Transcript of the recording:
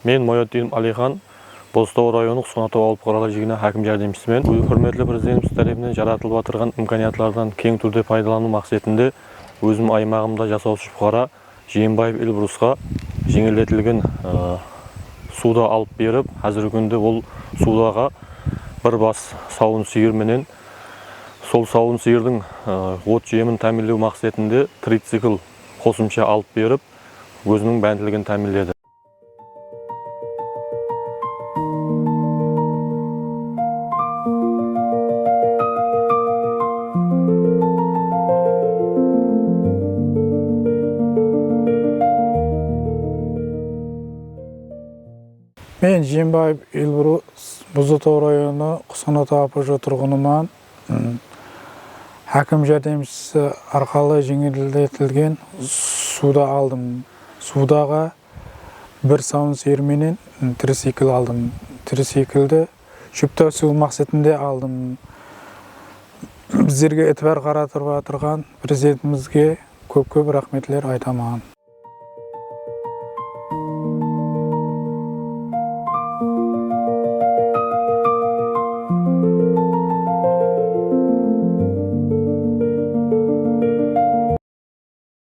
Мен Moyatdinov Aliхан, Boztog rayonu Qusonatov ауылдық қорғалжығына хаким жәрдемшісімін. Hurmatli prezidentimiz tarafından жаратылып отырған imkoniyatlardan keng түрде пайдалану мақсатында өзім аймағымда жасаушы fuqara Жиенбаев Эльбрусқа жеңілдетілген суда алып беріп, қазіргі күнде ол судаға бір бас сауын сиыр менен сол сауын сиырдың от жемін тәмінлеу мақсатында трицикл қосымша алып беріп, өзінің бәнділігін тәмінледі. Мен Жиенбаев Эльбрус, Бозтог району Qusonatov апж тұрғыныман. Хаким жәрдемшісі арқылы жеңілдетілген суда алдым. Судаға бір сауын сиыр менен трицикл алдым. Трициклді шөп тасу мақсатында алдым. Біздерге етібар қаратырып отырған президентімізге көп рахметлер айтамын.